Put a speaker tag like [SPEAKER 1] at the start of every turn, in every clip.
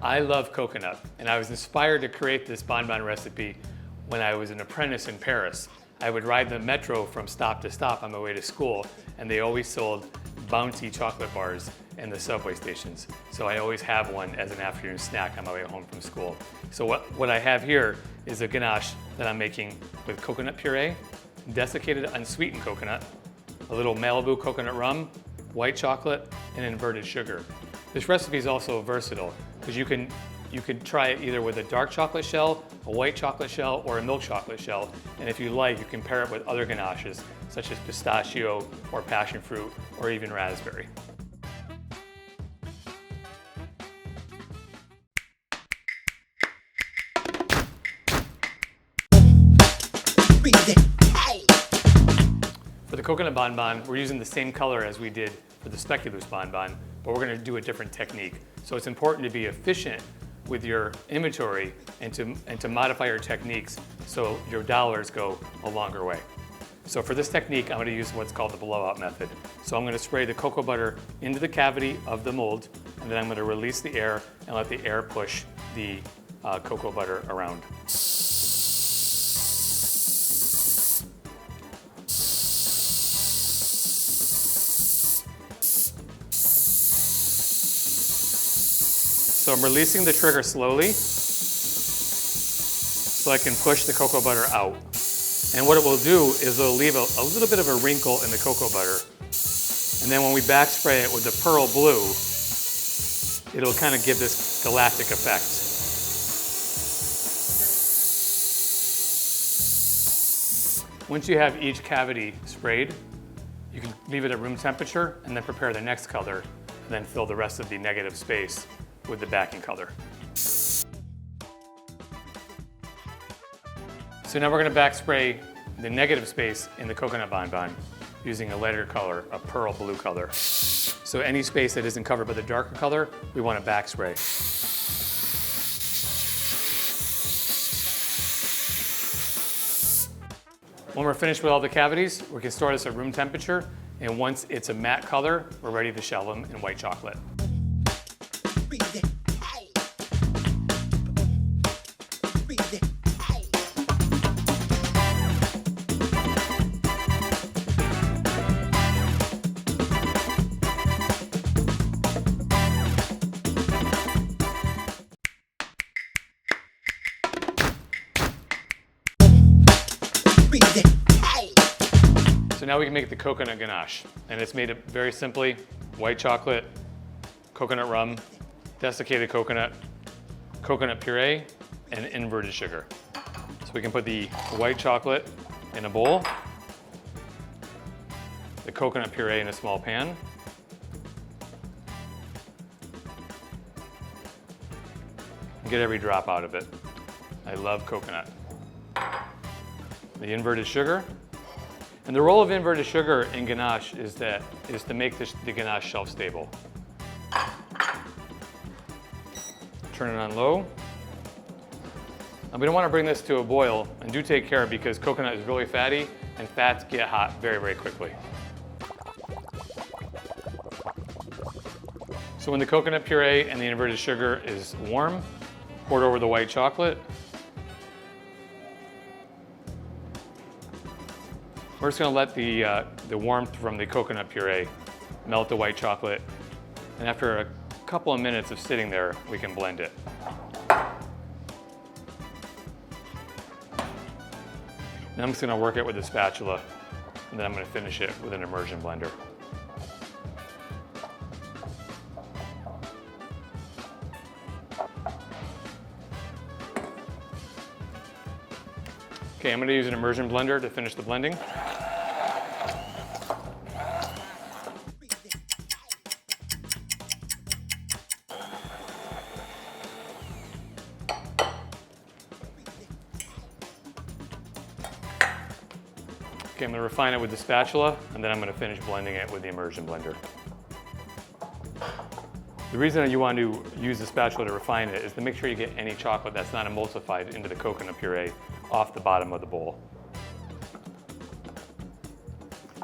[SPEAKER 1] I love coconut, and I was inspired to create this bonbon recipe when I was an apprentice in Paris. I would ride the metro from stop to stop on my way to school, and they always sold bouncy chocolate bars in the subway stations. So I always have one as an afternoon snack on my way home from school. So what I have here is a ganache that I'm making with coconut puree, desiccated unsweetened coconut, a little Malibu coconut rum, white chocolate, and inverted sugar. This recipe is also versatile because you can try it either with a dark chocolate shell, a white chocolate shell, or a milk chocolate shell. And if you like, you can pair it with other ganaches, such as pistachio or passion fruit, or even raspberry. For the coconut bonbon, we're using the same color as we did for the speculoos bonbon, but we're going to do a different technique. So it's important to be efficient with your inventory and to modify your techniques so your dollars go a longer way. So for this technique, I'm going to use what's called the blowout method. So I'm going to spray the cocoa butter into the cavity of the mold, and then I'm going to release the air and let the air push the cocoa butter around. So I'm releasing the trigger slowly so I can push the cocoa butter out. And what it will do is it'll leave a little bit of a wrinkle in the cocoa butter. And then when we back spray it with the pearl blue, it'll kind of give this galactic effect. Once you have each cavity sprayed, you can leave it at room temperature and then prepare the next color and then fill the rest of the negative space with the backing color. So now we're going to back spray the negative space in the coconut bonbon using a lighter color, a pearl blue color. So any space that isn't covered by the darker color, we want to back spray. When we're finished with all the cavities, we can store this at room temperature, and once it's a matte color, we're ready to shell them in white chocolate. So now we can make the coconut ganache, and it's made very simply: white chocolate, coconut rum, desiccated coconut, coconut puree, and inverted sugar. So we can put the white chocolate in a bowl, the coconut puree in a small pan, and get every drop out of it. I love coconut. The inverted sugar. And the role of inverted sugar in ganache is to make the ganache shelf stable. Turn it on low. And we don't want to bring this to a boil, and do take care because coconut is really fatty and fats get hot very, very quickly. So when the coconut puree and the inverted sugar is warm, pour it over the white chocolate. We're just going to let the warmth from the coconut puree melt the white chocolate, and after a couple of minutes of sitting there, we can blend it. Now I'm just going to work it with a spatula, and then I'm going to finish it with an immersion blender. Okay, I'm going to use an immersion blender to finish the blending. Okay, I'm going to refine it with the spatula, and then I'm going to finish blending it with the immersion blender. The reason that you want to use the spatula to refine it is to make sure you get any chocolate that's not emulsified into the coconut puree off the bottom of the bowl.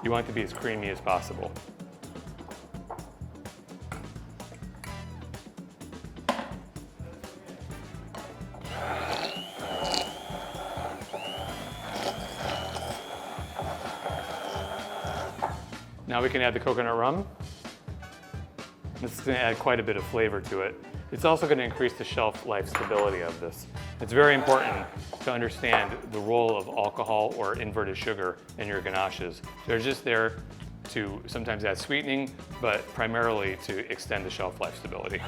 [SPEAKER 1] You want it to be as creamy as possible. Now we can add the coconut rum. This is going to add quite a bit of flavor to it. It's also going to increase the shelf life stability of this. It's very important to understand the role of alcohol or inverted sugar in your ganaches. They're just there to sometimes add sweetening, but primarily to extend the shelf life stability.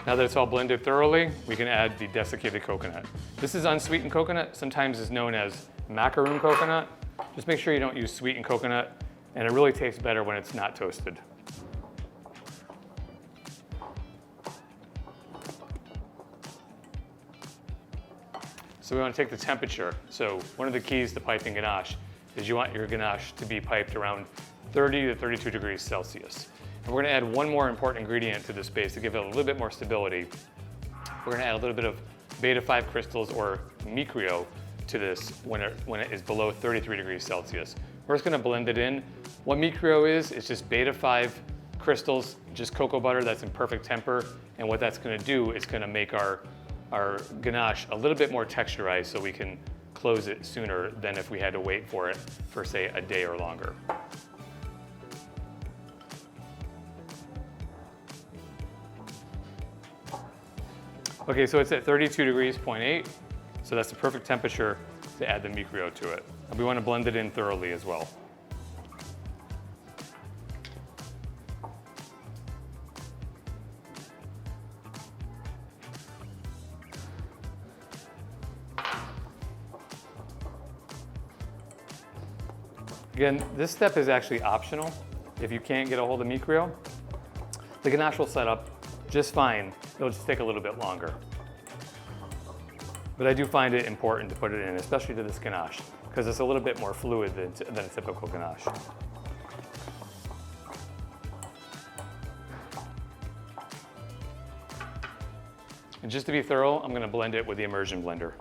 [SPEAKER 1] Now that it's all blended thoroughly, we can add the desiccated coconut. This is unsweetened coconut, sometimes is known as macaroon coconut. Just make sure you don't use sweetened coconut, and it really tastes better when it's not toasted. So we want to take the temperature. So one of the keys to piping ganache is you want your ganache to be piped around 30 to 32 degrees Celsius. And we're going to add one more important ingredient to this base to give it a little bit more stability. We're going to add a little bit of beta-5 crystals or mycryo to this when it is below 33 degrees Celsius. We're just going to blend it in. What mycryo is, it's just beta-5 crystals, just cocoa butter that's in perfect temper. And what that's going to do is going to make our ganache a little bit more texturized so we can close it sooner than if we had to wait for it for, say, a day or longer. Okay, so it's at 32 degrees, 0.8. So that's the perfect temperature to add the mycryo to it. And we want to blend it in thoroughly as well. Again, this step is actually optional. If you can't get a hold of mycryo, the ganache will set up just fine. It'll just take a little bit longer. But I do find it important to put it in, especially to this ganache, because it's a little bit more fluid than a typical ganache. And just to be thorough, I'm going to blend it with the immersion blender.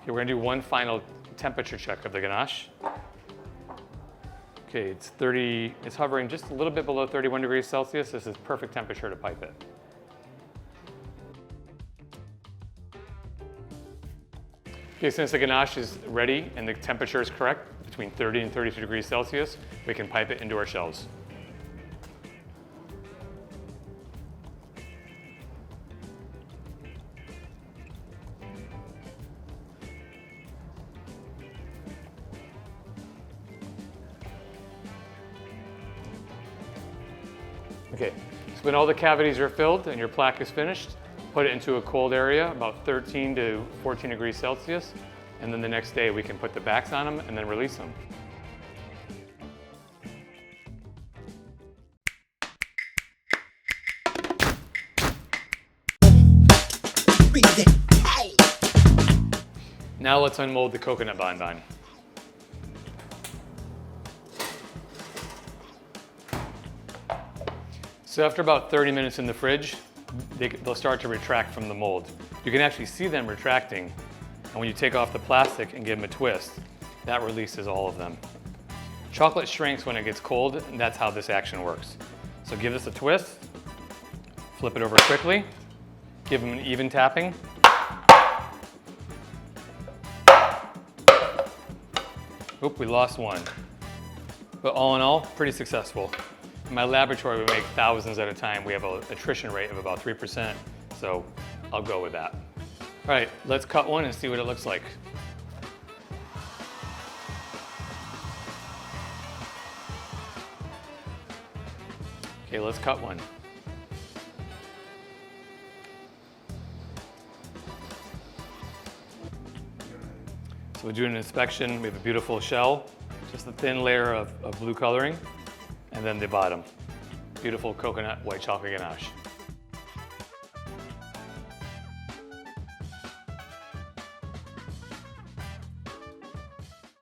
[SPEAKER 1] Okay, we're going to do one final temperature check of the ganache. Okay, it's hovering just a little bit below 31 degrees Celsius. This is perfect temperature to pipe it. Okay, since the ganache is ready and the temperature is correct, between 30 and 32 degrees Celsius, we can pipe it into our shells. Okay, so when all the cavities are filled and your plaque is finished, put it into a cold area, about 13 to 14 degrees Celsius, and then the next day we can put the backs on them and then release them. Now let's unmold the coconut bonbon. So after about 30 minutes in the fridge, they'll start to retract from the mold. You can actually see them retracting, and when you take off the plastic and give them a twist, that releases all of them. Chocolate shrinks when it gets cold, and that's how this action works. So give this a twist, flip it over quickly, give them an even tapping. Oop, we lost one. But all in all, pretty successful. In my laboratory, we make thousands at a time. We have an attrition rate of about 3%, so I'll go with that. All right, let's cut one and see what it looks like. Okay, let's cut one. So we'll do an inspection. We have a beautiful shell, just a thin layer of blue coloring. And then the bottom, beautiful coconut white chocolate ganache.